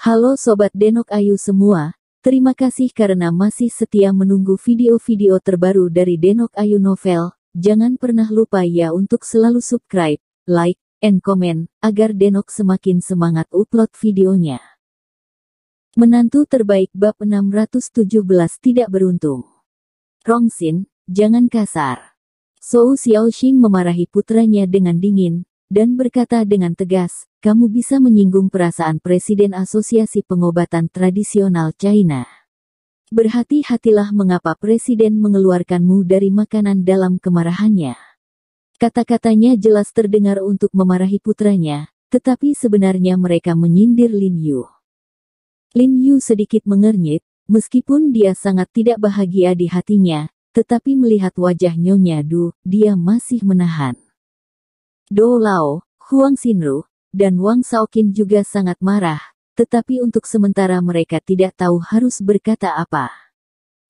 Halo Sobat Denok Ayu semua, terima kasih karena masih setia menunggu video-video terbaru dari Denok Ayu Novel. Jangan pernah lupa ya untuk selalu subscribe, like, and comment, agar Denok semakin semangat upload videonya. Menantu terbaik bab 617 tidak beruntung. Rongxin, jangan kasar. Zhou Xiaoxing memarahi putranya dengan dingin, dan berkata dengan tegas, kamu bisa menyinggung perasaan Presiden Asosiasi Pengobatan Tradisional China. Berhati-hatilah mengapa Presiden mengeluarkanmu dari makanan dalam kemarahannya. Kata-katanya jelas terdengar untuk memarahi putranya, tetapi sebenarnya mereka menyindir Lin Yu. Lin Yu sedikit mengernyit, meskipun dia sangat tidak bahagia di hatinya, tetapi melihat wajah Nyonya Du, dia masih menahan. Dou Lao, Huang Xinru, dan Wang Shaoqin juga sangat marah, tetapi untuk sementara mereka tidak tahu harus berkata apa.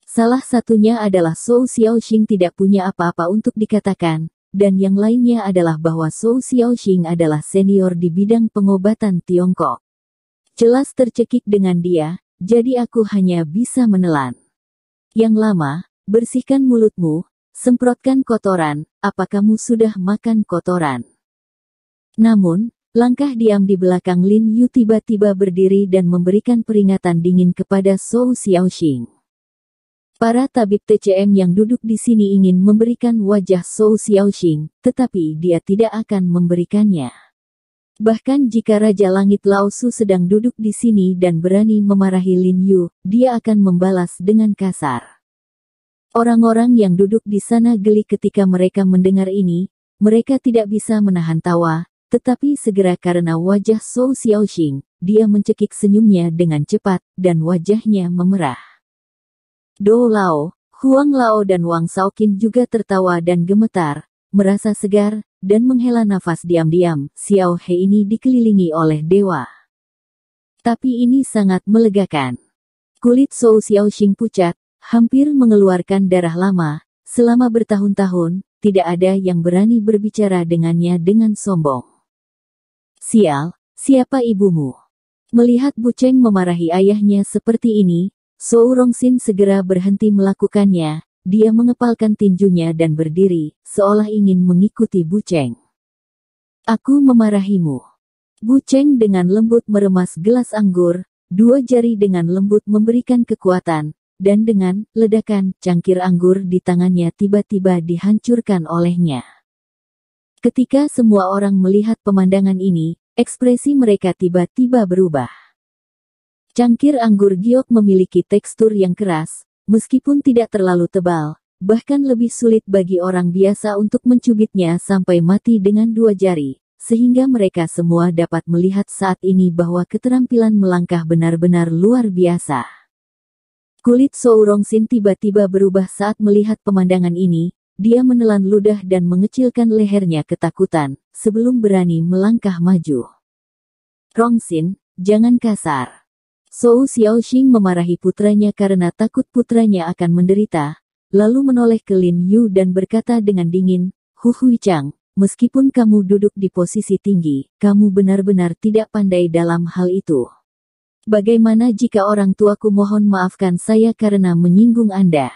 Salah satunya adalah Zhou Xiaoxing tidak punya apa-apa untuk dikatakan, dan yang lainnya adalah bahwa Zhou Xiaoxing adalah senior di bidang pengobatan Tiongkok. Jelas tercekik dengan dia, jadi aku hanya bisa menelan. Yang lama, bersihkan mulutmu, semprotkan kotoran, apa kamu sudah makan kotoran? Namun, langkah diam di belakang Lin Yu tiba-tiba berdiri dan memberikan peringatan dingin kepada Zhou Xiaoxing. Para tabib TCM yang duduk di sini ingin memberikan wajah Zhou Xiaoxing, tetapi dia tidak akan memberikannya. Bahkan jika Raja Langit Lao Su sedang duduk di sini dan berani memarahi Lin Yu, dia akan membalas dengan kasar. Orang-orang yang duduk di sana geli ketika mereka mendengar ini, mereka tidak bisa menahan tawa, tetapi segera karena wajah Zhou Xiaoxing, dia mencekik senyumnya dengan cepat, dan wajahnya memerah. Dou Lao, Huang Lao dan Wang Shaoqin juga tertawa dan gemetar, merasa segar, dan menghela nafas diam-diam. Xiao He ini dikelilingi oleh dewa. Tapi ini sangat melegakan. Kulit Zhou Xiaoxing pucat, hampir mengeluarkan darah lama, selama bertahun-tahun, tidak ada yang berani berbicara dengannya dengan sombong. Sial, siapa ibumu? Melihat Bucheng memarahi ayahnya seperti ini, Zhou Rongxin segera berhenti melakukannya, dia mengepalkan tinjunya dan berdiri, seolah ingin mengikuti Bucheng. Aku memarahimu. Bucheng dengan lembut meremas gelas anggur, dua jari dengan lembut memberikan kekuatan, dan dengan ledakan, cangkir anggur di tangannya tiba-tiba dihancurkan olehnya. Ketika semua orang melihat pemandangan ini, ekspresi mereka tiba-tiba berubah. Cangkir anggur giok memiliki tekstur yang keras, meskipun tidak terlalu tebal, bahkan lebih sulit bagi orang biasa untuk mencubitnya sampai mati dengan dua jari, sehingga mereka semua dapat melihat saat ini bahwa keterampilan melangkah benar-benar luar biasa. Kulit Zhou Rongxin tiba-tiba berubah saat melihat pemandangan ini, dia menelan ludah dan mengecilkan lehernya ketakutan, sebelum berani melangkah maju. Rongxin, jangan kasar. Zhou Xiaoxing memarahi putranya karena takut putranya akan menderita, lalu menoleh ke Lin Yu dan berkata dengan dingin, Hu Huichang, meskipun kamu duduk di posisi tinggi, kamu benar-benar tidak pandai dalam hal itu. Bagaimana jika orang tuaku mohon maafkan saya karena menyinggung Anda?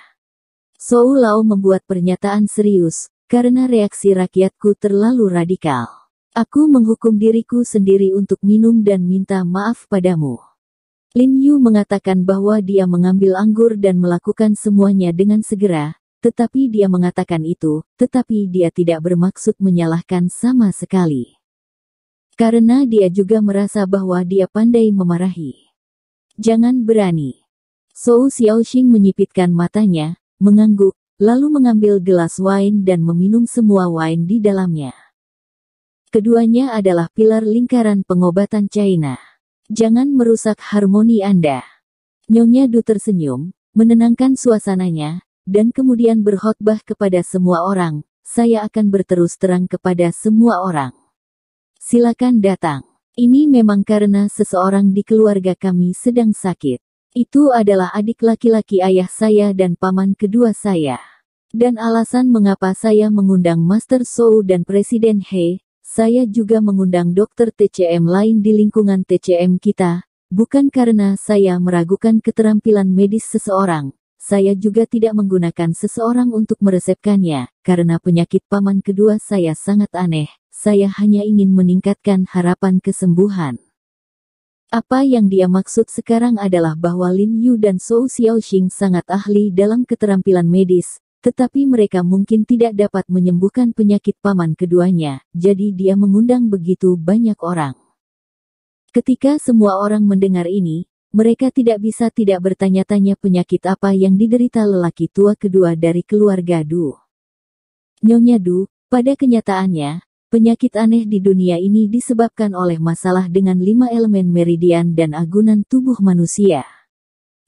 Zhou Lao membuat pernyataan serius, karena reaksi rakyatku terlalu radikal. Aku menghukum diriku sendiri untuk minum dan minta maaf padamu. Lin Yu mengatakan bahwa dia mengambil anggur dan melakukan semuanya dengan segera, tetapi dia mengatakan itu, tetapi dia tidak bermaksud menyalahkan sama sekali. Karena dia juga merasa bahwa dia pandai memarahi. Jangan berani. Zhou Xiaoxing menyipitkan matanya, mengangguk, lalu mengambil gelas wine dan meminum semua wine di dalamnya. Keduanya adalah pilar lingkaran pengobatan China. Jangan merusak harmoni Anda. Nyonya Du tersenyum, menenangkan suasananya, dan kemudian berkhotbah kepada semua orang, saya akan berterus terang kepada semua orang. Silakan datang. Ini memang karena seseorang di keluarga kami sedang sakit. Itu adalah adik laki-laki ayah saya dan paman kedua saya. Dan alasan mengapa saya mengundang Master Zhou dan Presiden He, saya juga mengundang dokter TCM lain di lingkungan TCM kita, Bukan karena saya meragukan keterampilan medis seseorang, saya juga tidak menggunakan seseorang untuk meresepkannya, karena penyakit paman kedua saya sangat aneh, saya hanya ingin meningkatkan harapan kesembuhan. Apa yang dia maksud sekarang adalah bahwa Lin Yu dan Zhou Xiaoxing sangat ahli dalam keterampilan medis, tetapi mereka mungkin tidak dapat menyembuhkan penyakit paman keduanya, jadi dia mengundang begitu banyak orang. Ketika semua orang mendengar ini, mereka tidak bisa tidak bertanya-tanya penyakit apa yang diderita lelaki tua kedua dari keluarga Du. Nyonya Du, pada kenyataannya, penyakit aneh di dunia ini disebabkan oleh masalah dengan 5 elemen meridian dan agunan tubuh manusia.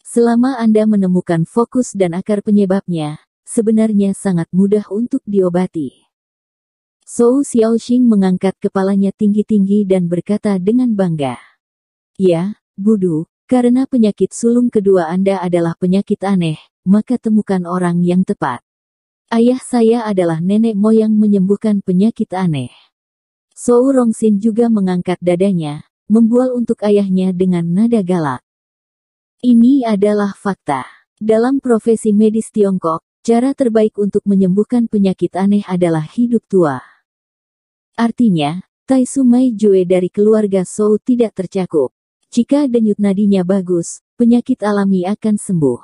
Selama Anda menemukan fokus dan akar penyebabnya, sebenarnya sangat mudah untuk diobati. Zhou Xiaoxing mengangkat kepalanya tinggi-tinggi dan berkata dengan bangga. Ya, Bu, karena penyakit sulung kedua Anda adalah penyakit aneh, maka temukan orang yang tepat. Ayah saya adalah nenek moyang menyembuhkan penyakit aneh. Zhou Rongxin juga mengangkat dadanya, membual untuk ayahnya dengan nada galak. Ini adalah fakta. Dalam profesi medis Tiongkok, cara terbaik untuk menyembuhkan penyakit aneh adalah hidup tua. Artinya, Tai Sumai Jue dari keluarga Zhou tidak tercakup. Jika denyut nadinya bagus, penyakit alami akan sembuh.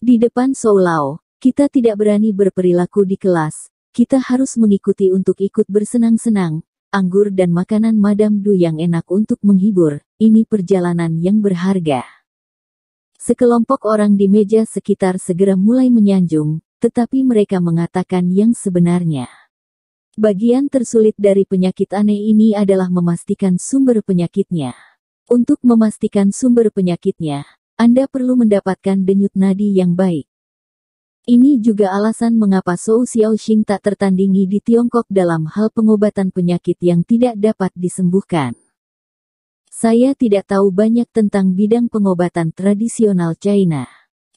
Di depan Zhou Lao, kita tidak berani berperilaku di kelas, kita harus mengikuti untuk ikut bersenang-senang, anggur dan makanan Madam Du yang enak untuk menghibur, ini perjalanan yang berharga. Sekelompok orang di meja sekitar segera mulai menyanjung, tetapi mereka mengatakan yang sebenarnya. Bagian tersulit dari penyakit aneh ini adalah memastikan sumber penyakitnya. Untuk memastikan sumber penyakitnya, Anda perlu mendapatkan denyut nadi yang baik. Ini juga alasan mengapa Zhou Xiaoxing tak tertandingi di Tiongkok dalam hal pengobatan penyakit yang tidak dapat disembuhkan. Saya tidak tahu banyak tentang bidang pengobatan tradisional China.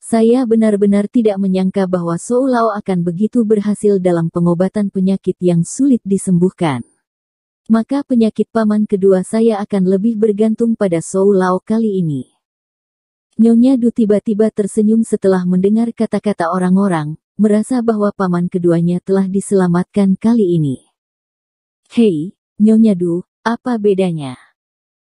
Saya benar-benar tidak menyangka bahwa Zhou Lao akan begitu berhasil dalam pengobatan penyakit yang sulit disembuhkan. Maka penyakit paman kedua saya akan lebih bergantung pada Zhou Lao kali ini. Nyonya Du tiba-tiba tersenyum setelah mendengar kata-kata orang-orang, merasa bahwa paman keduanya telah diselamatkan kali ini. Hei, Nyonya Du, apa bedanya?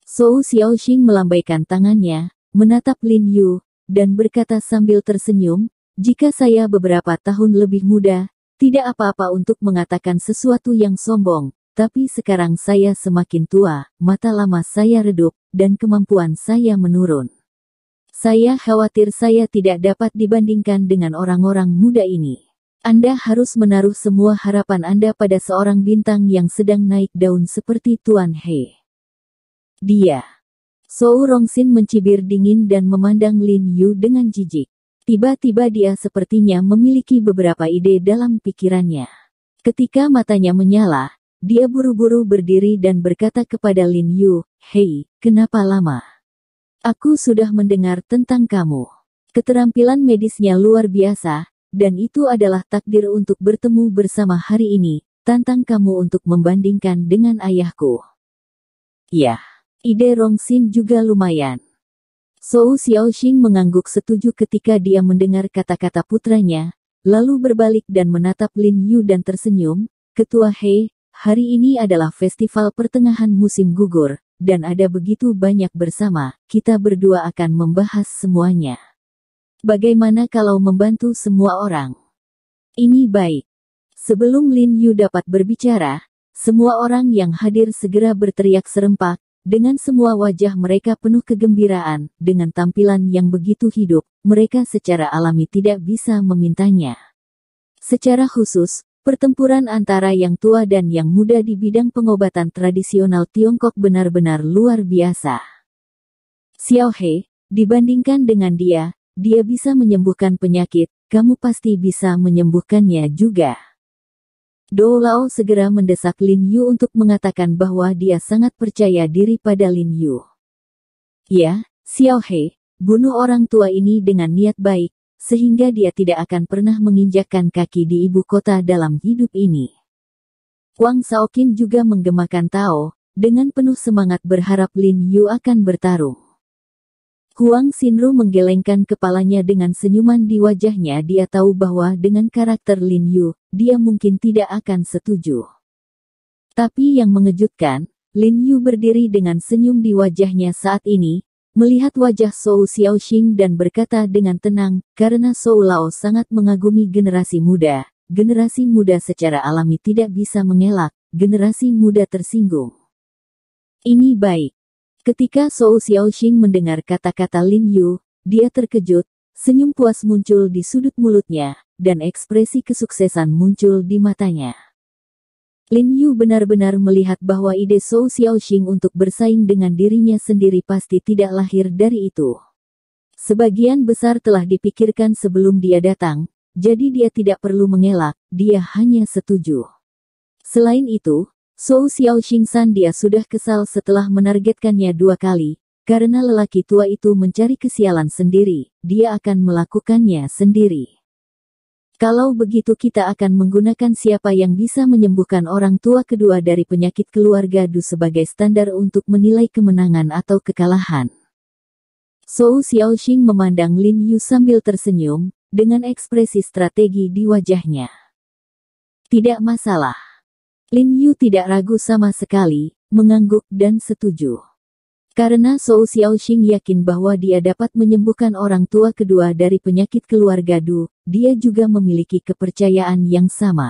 Zhou Xiaoxing melambaikan tangannya, menatap Lin Yu, dan berkata sambil tersenyum, jika saya beberapa tahun lebih muda, tidak apa-apa untuk mengatakan sesuatu yang sombong, tapi sekarang saya semakin tua, mata lama saya redup, dan kemampuan saya menurun. Saya khawatir saya tidak dapat dibandingkan dengan orang-orang muda ini. Anda harus menaruh semua harapan Anda pada seorang bintang yang sedang naik daun seperti Tuan He. Dia. Zhou Rongxin mencibir dingin dan memandang Lin Yu dengan jijik. Tiba-tiba dia sepertinya memiliki beberapa ide dalam pikirannya. Ketika matanya menyala, dia buru-buru berdiri dan berkata kepada Lin Yu, "Hei, kenapa lama? Aku sudah mendengar tentang kamu. Keterampilan medisnya luar biasa, dan itu adalah takdir untuk bertemu bersama hari ini, tantang kamu untuk membandingkan dengan ayahku." Ya. Ide Rongxin juga lumayan. Zhou Xiaoxing mengangguk setuju ketika dia mendengar kata-kata putranya, lalu berbalik dan menatap Lin Yu dan tersenyum, "Ketua He, hari ini adalah festival pertengahan musim gugur, dan ada begitu banyak bersama, kita berdua akan membahas semuanya. Bagaimana kalau membantu semua orang?" Ini baik. Sebelum Lin Yu dapat berbicara, semua orang yang hadir segera berteriak serempak, dengan semua wajah mereka penuh kegembiraan, dengan tampilan yang begitu hidup, mereka secara alami tidak bisa memintanya. Secara khusus, pertempuran antara yang tua dan yang muda di bidang pengobatan tradisional Tiongkok benar-benar luar biasa. Xiao He, dibandingkan dengan dia bisa menyembuhkan penyakit, kamu pasti bisa menyembuhkannya juga. Dou Lao segera mendesak Lin Yu untuk mengatakan bahwa dia sangat percaya diri pada Lin Yu. Ya, Xiao He, bunuh orang tua ini dengan niat baik, sehingga dia tidak akan pernah menginjakkan kaki di ibu kota dalam hidup ini. Wang Shaoqin juga menggemakan Tao, dengan penuh semangat berharap Lin Yu akan bertarung. Huang Xinru menggelengkan kepalanya dengan senyuman di wajahnya. Dia tahu bahwa dengan karakter Lin Yu, dia mungkin tidak akan setuju. Tapi yang mengejutkan, Lin Yu berdiri dengan senyum di wajahnya saat ini, melihat wajah Zhou Xiaoxing dan berkata dengan tenang, karena Zhou Lao sangat mengagumi generasi muda. Generasi muda secara alami tidak bisa mengelak, generasi muda tersinggung. Ini baik. Ketika Zhou Xiaoxing mendengar kata-kata Lin Yu, dia terkejut, senyum puas muncul di sudut mulutnya, dan ekspresi kesuksesan muncul di matanya. Lin Yu benar-benar melihat bahwa ide Zhou Xiaoxing untuk bersaing dengan dirinya sendiri pasti tidak lahir dari itu. Sebagian besar telah dipikirkan sebelum dia datang, jadi dia tidak perlu mengelak, dia hanya setuju. Selain itu, Zhou Xiaoxing-san dia sudah kesal setelah menargetkannya 2 kali, karena lelaki tua itu mencari kesialan sendiri, dia akan melakukannya sendiri. Kalau begitu kita akan menggunakan siapa yang bisa menyembuhkan orang tua kedua dari penyakit keluarga Du sebagai standar untuk menilai kemenangan atau kekalahan. Zhou Xiaoxing memandang Lin Yu sambil tersenyum, dengan ekspresi strategi di wajahnya. Tidak masalah. Lin Yu tidak ragu sama sekali, mengangguk dan setuju. Karena Zhou Xiaoxing yakin bahwa dia dapat menyembuhkan orang tua kedua dari penyakit keluarga Du, dia juga memiliki kepercayaan yang sama.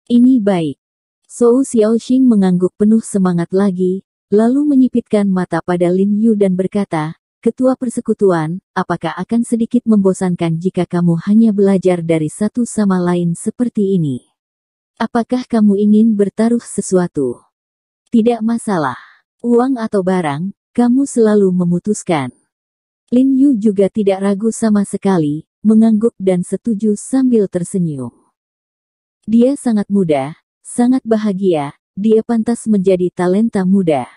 Ini baik. Zhou Xiaoxing mengangguk penuh semangat lagi, lalu menyipitkan mata pada Lin Yu dan berkata, Ketua Persekutuan, apakah akan sedikit membosankan jika kamu hanya belajar dari satu sama lain seperti ini? Apakah kamu ingin bertaruh sesuatu? Tidak masalah. Uang atau barang, kamu selalu memutuskan. Lin Yu juga tidak ragu sama sekali, mengangguk dan setuju sambil tersenyum. Dia sangat muda, sangat bahagia, dia pantas menjadi talenta muda.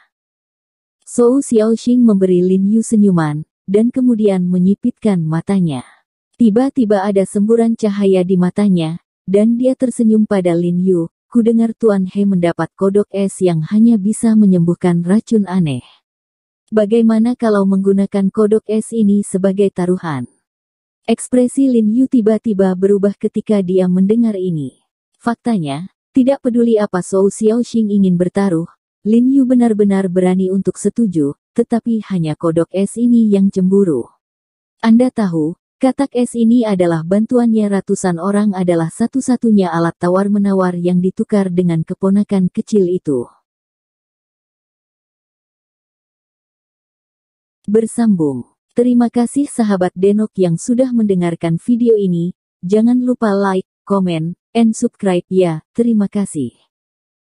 Zhou Xiaoxing memberi Lin Yu senyuman, dan kemudian menyipitkan matanya. Tiba-tiba ada semburan cahaya di matanya, dan dia tersenyum pada Lin Yu. Kudengar Tuan He mendapat kodok es yang hanya bisa menyembuhkan racun aneh. Bagaimana kalau menggunakan kodok es ini sebagai taruhan? Ekspresi Lin Yu tiba-tiba berubah ketika dia mendengar ini. Faktanya, tidak peduli apa Zhou Xiaoxing ingin bertaruh, Lin Yu benar-benar berani untuk setuju, tetapi hanya kodok es ini yang cemburu. Anda tahu, katak es ini adalah bantuannya ratusan orang adalah satu-satunya alat tawar-menawar yang ditukar dengan keponakan kecil itu. Bersambung. Terima kasih sahabat Denok yang sudah mendengarkan video ini, jangan lupa like, komen, and subscribe ya, terima kasih.